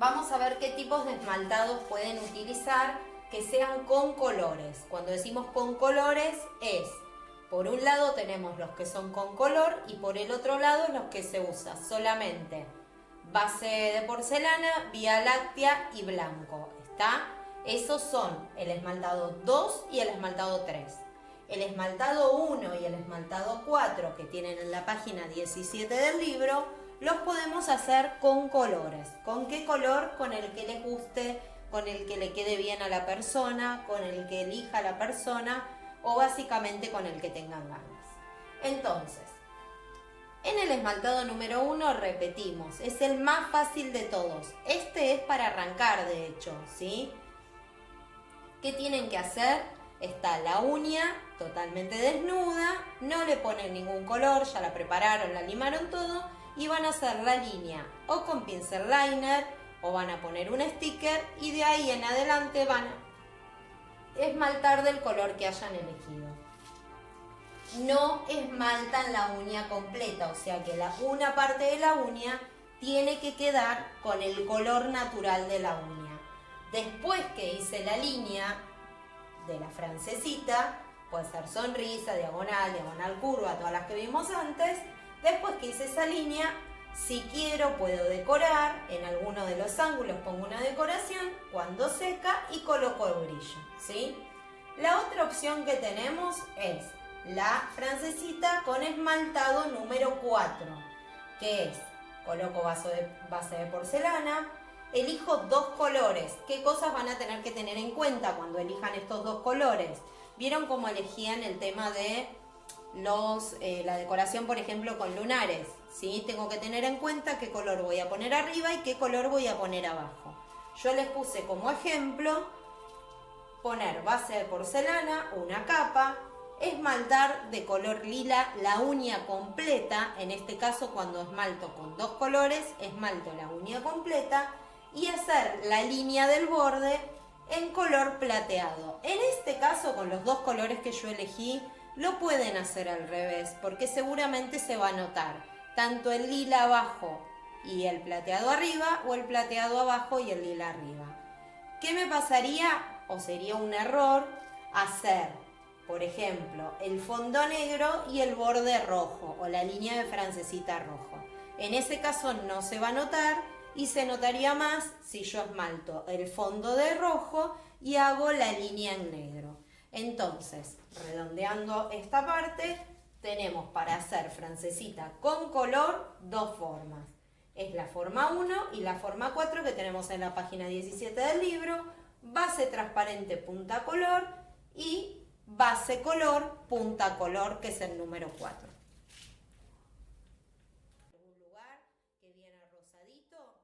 vamos a ver qué tipos de esmaltados pueden utilizar que sean con colores. Cuando decimos con colores es, por un lado tenemos los que son con color y por el otro lado los que se usa solamente base de porcelana, vía láctea y blanco. ¿Está? Esos son el esmaltado 2 y el esmaltado 3. El esmaltado 1 y el esmaltado 4 que tienen en la página 17 del libro los podemos hacer con colores. ¿Con qué color? Con el que les guste, con el que le quede bien a la persona, con el que elija la persona o básicamente con el que tengan ganas. Entonces, en el esmaltado número 1 repetimos, es el más fácil de todos. Este es para arrancar, de hecho, ¿sí? ¿Qué tienen que hacer? Está la uña totalmente desnuda, no le ponen ningún color, ya la prepararon, la limaron todo y van a hacer la línea o con pincel liner o van a poner un sticker y de ahí en adelante van a esmaltar del color que hayan elegido. No esmaltan la uña completa, o sea que una parte de la uña tiene que quedar con el color natural de la uña. Después que hice la línea de la francesita, puede ser sonrisa, diagonal, diagonal curva, todas las que vimos antes. Después que hice esa línea, si quiero puedo decorar, en alguno de los ángulos pongo una decoración, cuando seca y coloco el brillo, ¿sí? La otra opción que tenemos es la francesita con esmaltado número 4, que es, coloco base de porcelana, elijo dos colores. ¿Qué cosas van a tener que tener en cuenta cuando elijan estos dos colores? ¿Vieron cómo elegían el tema de la decoración, por ejemplo, con lunares? ¿Sí? Tengo que tener en cuenta qué color voy a poner arriba y qué color voy a poner abajo. Yo les puse como ejemplo poner base de porcelana, una capa, esmaltar de color lila la uña completa. En este caso, cuando esmalto con dos colores, esmalto la uña completa y hacer la línea del borde en color plateado. En este caso, con los dos colores que yo elegí, lo pueden hacer al revés, porque seguramente se va a notar tanto el lila abajo y el plateado arriba, o el plateado abajo y el lila arriba. ¿Qué me pasaría, o sería un error, hacer, por ejemplo, el fondo negro y el borde rojo, o la línea de francesita rojo? En ese caso no se va a notar y se notaría más si yo esmalto el fondo de rojo y hago la línea en negro. Entonces, redondeando esta parte, tenemos para hacer francesita con color dos formas. Es la forma 1 y la forma 4 que tenemos en la página 17 del libro, base transparente punta color y base color punta color, que es el número 4. Un lugar que viene rosadito,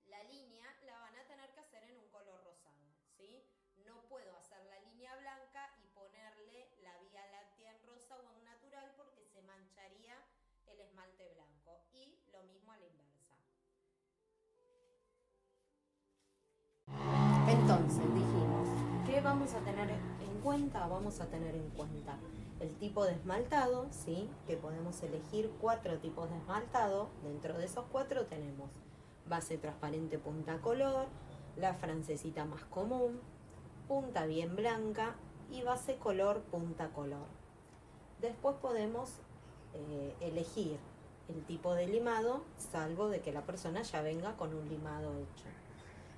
la línea la van a tener que hacer en un color rosado, ¿sí? No puedo hacer la línea blanca y ponerle la vía láctea en rosa o en natural porque se mancharía el esmalte blanco, y lo mismo a la inversa. Entonces dijimos, ¿qué vamos a tener en cuenta? Vamos a tener en cuenta el tipo de esmaltado, ¿sí? Que podemos elegir 4 tipos de esmaltado. Dentro de esos 4 tenemos base transparente punta color, la francesita más común, punta bien blanca y base color punta color. Después podemos elegir el tipo de limado, salvo de que la persona ya venga con un limado hecho.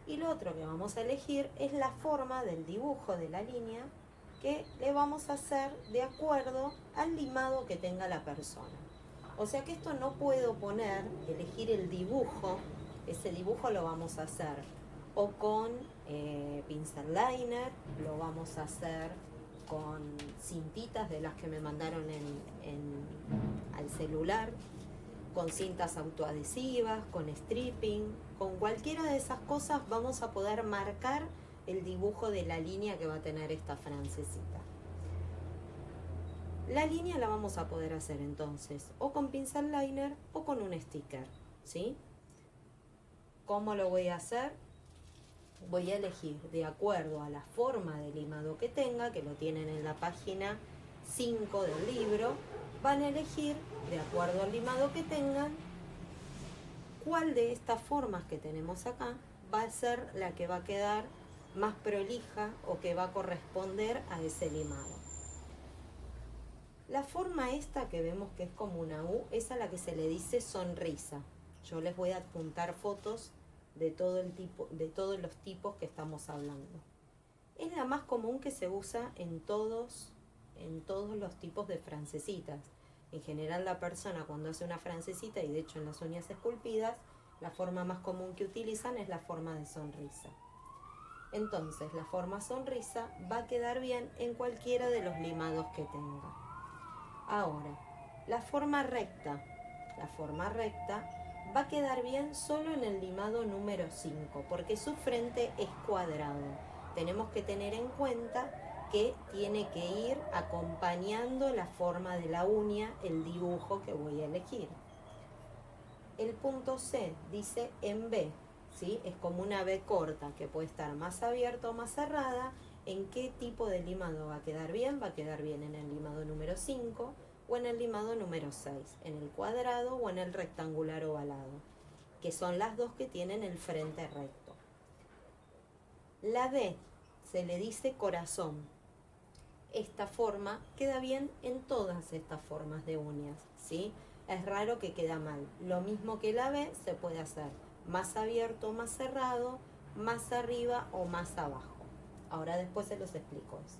Y lo otro que vamos a elegir es la forma del dibujo de la línea que le vamos a hacer de acuerdo al limado que tenga la persona. O sea que esto no puedo elegir el dibujo, ese dibujo lo vamos a hacer o con pincel liner, lo vamos a hacer con cintitas de las que me mandaron al celular, con cintas autoadhesivas, con stripping, con cualquiera de esas cosas vamos a poder marcar el dibujo de la línea que va a tener esta francesita. La línea la vamos a poder hacer entonces o con pincel liner o con un sticker, ¿sí? ¿Cómo lo voy a hacer? Voy a elegir de acuerdo a la forma de limado que tenga, que lo tienen en la página 5 del libro. Van a elegir, de acuerdo al limado que tengan, cuál de estas formas que tenemos acá va a ser la que va a quedar más prolija o que va a corresponder a ese limado. La forma esta que vemos que es como una U, es a la que se le dice sonrisa. Yo les voy a adjuntar fotos de todos los tipos que estamos hablando. Es la más común que se usa en todos los tipos de francesitas. En general la persona cuando hace una francesita, y de hecho en las uñas esculpidas, la forma más común que utilizan es la forma de sonrisa. Entonces la forma sonrisa va a quedar bien en cualquiera de los limados que tenga. Ahora, la forma recta va a quedar bien solo en el limado número 5, porque su frente es cuadrado. Tenemos que tener en cuenta que tiene que ir acompañando la forma de la uña, el dibujo que voy a elegir. El punto C dice en B, ¿sí? Es como una B corta que puede estar más abierta o más cerrada. ¿En qué tipo de limado va a quedar bien? Va a quedar bien en el limado número 5 o en el limado número 6, en el cuadrado o en el rectangular ovalado, que son las dos que tienen el frente recto. La D se le dice corazón. Esta forma queda bien en todas estas formas de uñas, ¿sí? Es raro que queda mal. Lo mismo que la B se puede hacer más abierto o más cerrado, más arriba o más abajo. Ahora después se los explico eso.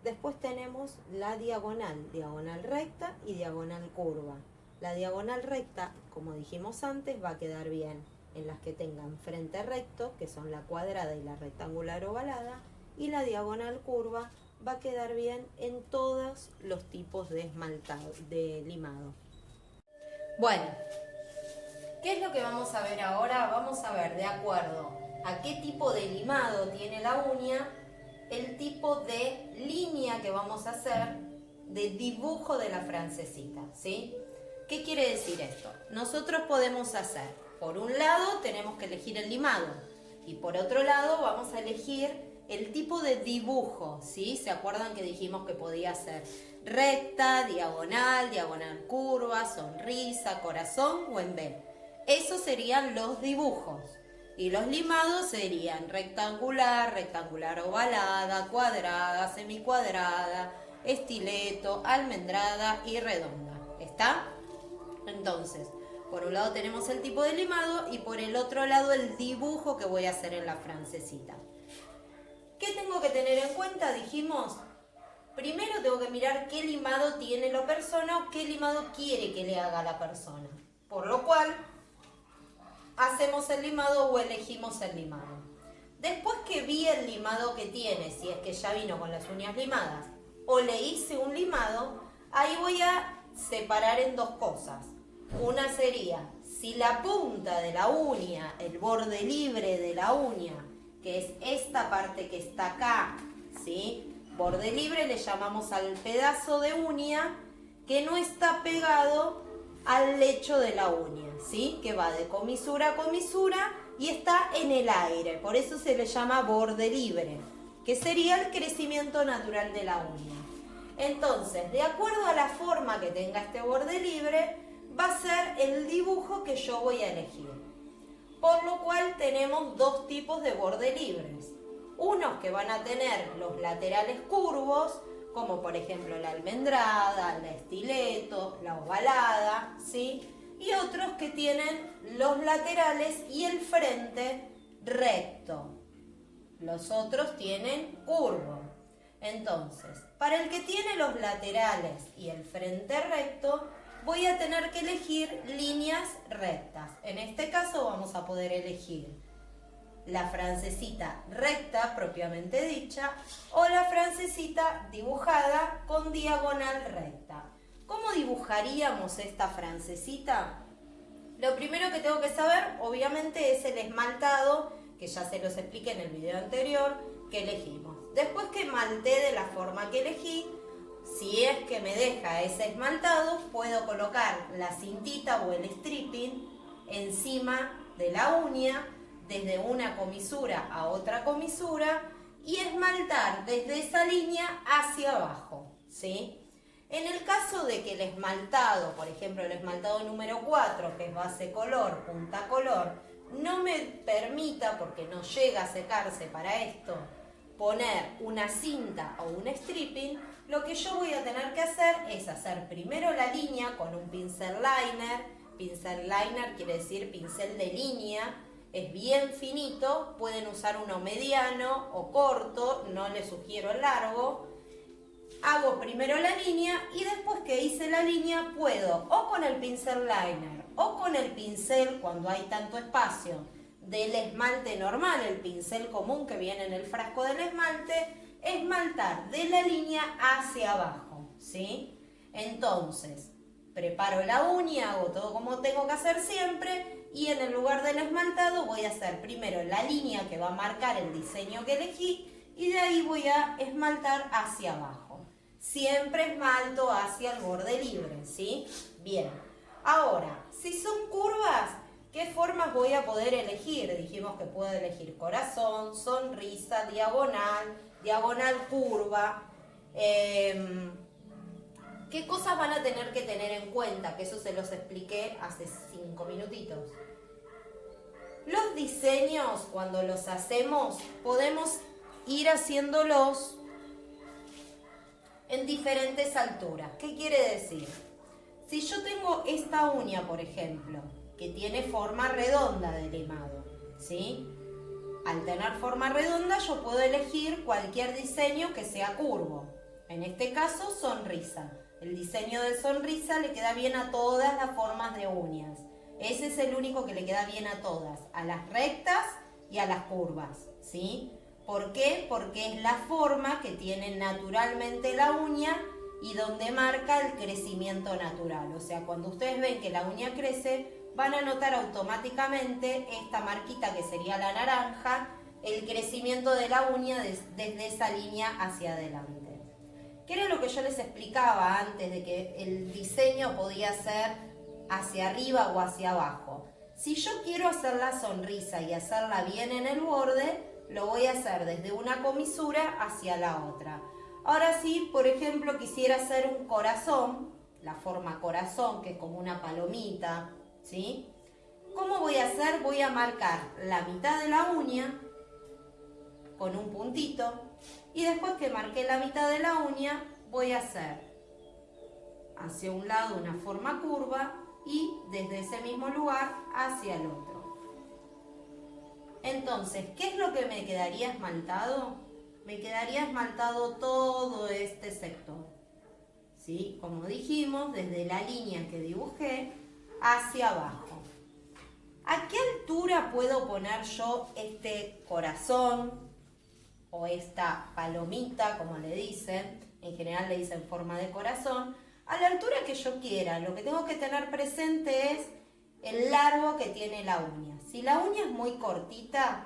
Después tenemos la diagonal, diagonal recta y diagonal curva. La diagonal recta, como dijimos antes, va a quedar bien en las que tengan frente recto, que son la cuadrada y la rectangular ovalada, y la diagonal curva va a quedar bien en todos los tipos de esmaltado, de limado. Bueno, ¿qué es lo que vamos a ver ahora? Vamos a ver, de acuerdo a qué tipo de limado tiene la uña, el tipo de línea que vamos a hacer de dibujo de la francesita, ¿sí? ¿Qué quiere decir esto? Nosotros podemos hacer, por un lado tenemos que elegir el limado y por otro lado vamos a elegir el tipo de dibujo, ¿sí? ¿Se acuerdan que dijimos que podía ser recta, diagonal, diagonal curva, sonrisa, corazón o en B? Esos serían los dibujos. Y los limados serían rectangular, rectangular ovalada, cuadrada, semicuadrada, estileto, almendrada y redonda. ¿Está? Entonces, por un lado tenemos el tipo de limado y por el otro lado el dibujo que voy a hacer en la francesita. ¿Qué tengo que tener en cuenta? Dijimos, primero tengo que mirar qué limado tiene la persona o qué limado quiere que le haga la persona. Por lo cual, hacemos el limado o elegimos el limado. Después que vi el limado que tiene, si es que ya vino con las uñas limadas, o le hice un limado, ahí voy a separar en dos cosas. Una sería, si la punta de la uña, el borde libre de la uña, que es esta parte que está acá, ¿sí? Borde libre le llamamos al pedazo de uña que no está pegado al lecho de la uña, ¿sí? Que va de comisura a comisura y está en el aire, por eso se le llama borde libre, que sería el crecimiento natural de la uña. Entonces, de acuerdo a la forma que tenga este borde libre, va a ser el dibujo que yo voy a elegir. Por lo cual tenemos dos tipos de borde libres. Unos que van a tener los laterales curvos, como por ejemplo la almendrada, la estileto, la ovalada, ¿sí? Y otros que tienen los laterales y el frente recto. Los otros tienen curvo. Entonces, para el que tiene los laterales y el frente recto, voy a tener que elegir líneas rectas. En este caso vamos a poder elegir la francesita recta, propiamente dicha, o la francesita dibujada con diagonal recta. ¿Cómo dibujaríamos esta francesita? Lo primero que tengo que saber, obviamente, es el esmaltado, que ya se los expliqué en el video anterior, que elegimos. Después que esmalté de la forma que elegí, si es que me deja ese esmaltado, puedo colocar la cintita o el stripping encima de la uña, desde una comisura a otra comisura, y esmaltar desde esa línea hacia abajo, ¿sí? En el caso de que el esmaltado, por ejemplo el esmaltado número 4, que es base color, punta color, no me permita, porque no llega a secarse para esto, poner una cinta o un stripping, lo que yo voy a tener que hacer es hacer primero la línea con un pincel liner. Pincel liner quiere decir pincel de línea, es bien finito, pueden usar uno mediano o corto, no les sugiero el largo. Hago primero la línea y después que hice la línea puedo o con el pincel liner o con el pincel, cuando hay tanto espacio, del esmalte normal, el pincel común que viene en el frasco del esmalte, esmaltar de la línea hacia abajo, ¿sí? Entonces, preparo la uña, hago todo como tengo que hacer siempre y en el lugar del esmaltado voy a hacer primero la línea que va a marcar el diseño que elegí y de ahí voy a esmaltar hacia abajo. Siempre esmalto hacia el borde libre, ¿sí? Bien. Ahora, si son curvas, ¿qué formas voy a poder elegir? Dijimos que puedo elegir corazón, sonrisa, diagonal, diagonal curva. ¿Qué cosas van a tener que tener en cuenta? Que eso se los expliqué hace 5 minutitos. Los diseños, cuando los hacemos, podemos ir haciéndolos en diferentes alturas. ¿Qué quiere decir? Si yo tengo esta uña, por ejemplo, que tiene forma redonda de limado, ¿sí? Al tener forma redonda yo puedo elegir cualquier diseño que sea curvo. En este caso, sonrisa. El diseño de sonrisa le queda bien a todas las formas de uñas. Ese es el único que le queda bien a todas, a las rectas y a las curvas, ¿sí? ¿Por qué? Porque es la forma que tiene naturalmente la uña y donde marca el crecimiento natural. O sea, cuando ustedes ven que la uña crece, van a notar automáticamente esta marquita que sería la naranja, el crecimiento de la uña desde esa línea hacia adelante. ¿Qué era lo que yo les explicaba antes de que el diseño podía ser hacia arriba o hacia abajo? Si yo quiero hacer la sonrisa y hacerla bien en el borde, lo voy a hacer desde una comisura hacia la otra. Ahora sí, por ejemplo, quisiera hacer un corazón, la forma corazón, que es como una palomita, ¿sí? ¿Cómo voy a hacer? Voy a marcar la mitad de la uña con un puntito y después que marqué la mitad de la uña voy a hacer hacia un lado una forma curva y desde ese mismo lugar hacia el otro. Entonces, ¿qué es lo que me quedaría esmaltado? Me quedaría esmaltado todo este sector, ¿sí? Como dijimos, desde la línea que dibujé hacia abajo. ¿A qué altura puedo poner yo este corazón o esta palomita, como le dicen? En general le dicen forma de corazón. A la altura que yo quiera. Lo que tengo que tener presente es el largo que tiene la uña. Si la uña es muy cortita,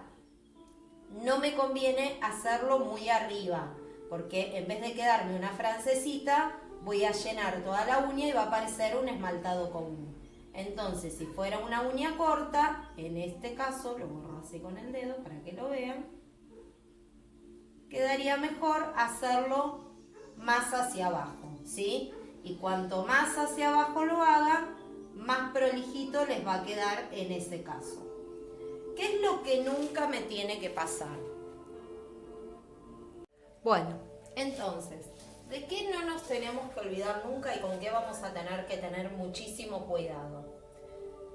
no me conviene hacerlo muy arriba, porque en vez de quedarme una francesita, voy a llenar toda la uña y va a parecer un esmaltado común. Entonces, si fuera una uña corta, en este caso, lo borro así con el dedo para que lo vean, quedaría mejor hacerlo más hacia abajo, ¿sí? Y cuanto más hacia abajo lo hagan, más prolijito les va a quedar en ese caso. ¿Qué es lo que nunca me tiene que pasar? Bueno, entonces, ¿de qué no nos tenemos que olvidar nunca y con qué vamos a tener que tener muchísimo cuidado?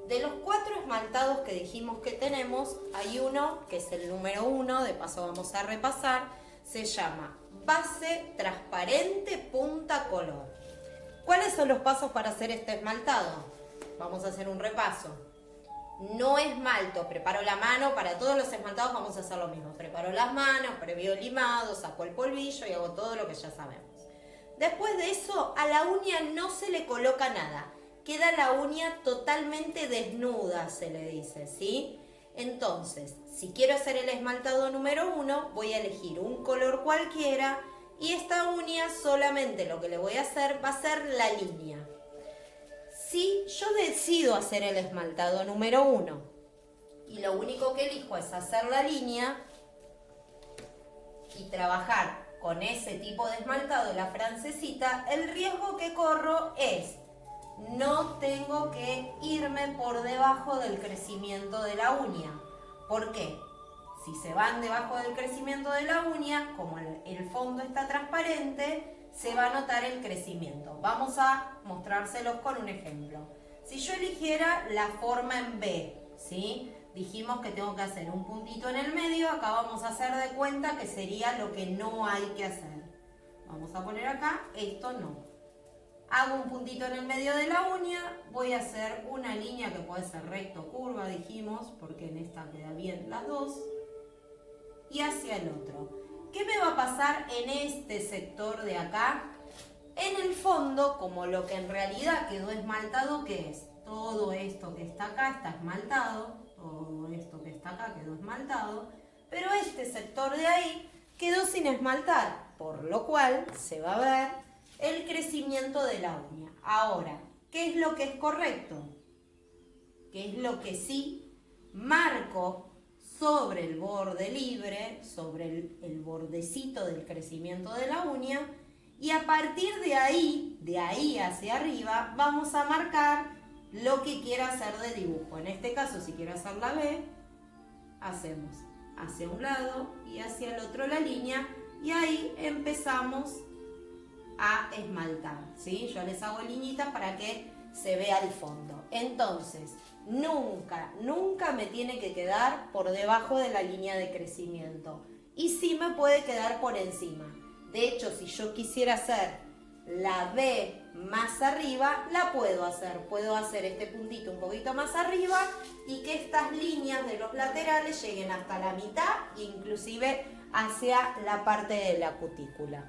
De los 4 esmaltados que dijimos que tenemos, hay uno que es el número 1, de paso vamos a repasar, se llama base transparente punta color. ¿Cuáles son los pasos para hacer este esmaltado? Vamos a hacer un repaso. No esmalto, preparo la mano, para todos los esmaltados vamos a hacer lo mismo. Preparo las manos, previo limado, saco el polvillo y hago todo lo que ya sabemos. Después de eso, a la uña no se le coloca nada. Queda la uña totalmente desnuda, se le dice, ¿sí? Entonces, si quiero hacer el esmaltado número 1, voy a elegir un color cualquiera y esta uña solamente lo que le voy a hacer va a ser la línea. Si yo decido hacer el esmaltado número 1 y lo único que elijo es hacer la línea y trabajar con ese tipo de esmaltado de la francesita, el riesgo que corro es no tengo que irme por debajo del crecimiento de la uña. ¿Por qué? Si se van debajo del crecimiento de la uña, como el fondo está transparente, se va a notar el crecimiento. Vamos a mostrárselos con un ejemplo. Si yo eligiera la forma en B, ¿sí? Dijimos que tengo que hacer un puntito en el medio, acá vamos a hacer de cuenta que sería lo que no hay que hacer. Vamos a poner acá, esto no. Hago un puntito en el medio de la uña, voy a hacer una línea que puede ser recto o curva, dijimos, porque en esta queda bien las dos, y hacia el otro. ¿Qué me va a pasar en este sector de acá? En el fondo, como lo que en realidad quedó esmaltado, ¿qué es? Todo esto que está acá está esmaltado, todo esto que está acá quedó esmaltado, pero este sector de ahí quedó sin esmaltar, por lo cual se va a ver el crecimiento de la uña. Ahora, ¿qué es lo que es correcto? ¿Qué es lo que sí marco sobre el borde libre, sobre el bordecito del crecimiento de la uña? Y a partir de ahí hacia arriba, vamos a marcar lo que quiera hacer de dibujo. En este caso, si quiero hacer la B, hacemos hacia un lado y hacia el otro la línea, y ahí empezamos a esmaltar, ¿sí? Yo les hago liñitas para que se vea el fondo. Entonces, nunca me tiene que quedar por debajo de la línea de crecimiento. Y sí me puede quedar por encima. De hecho, si yo quisiera hacer la B más arriba, la puedo hacer. Puedo hacer este puntito un poquito más arriba y que estas líneas de los laterales lleguen hasta la mitad, inclusive hacia la parte de la cutícula.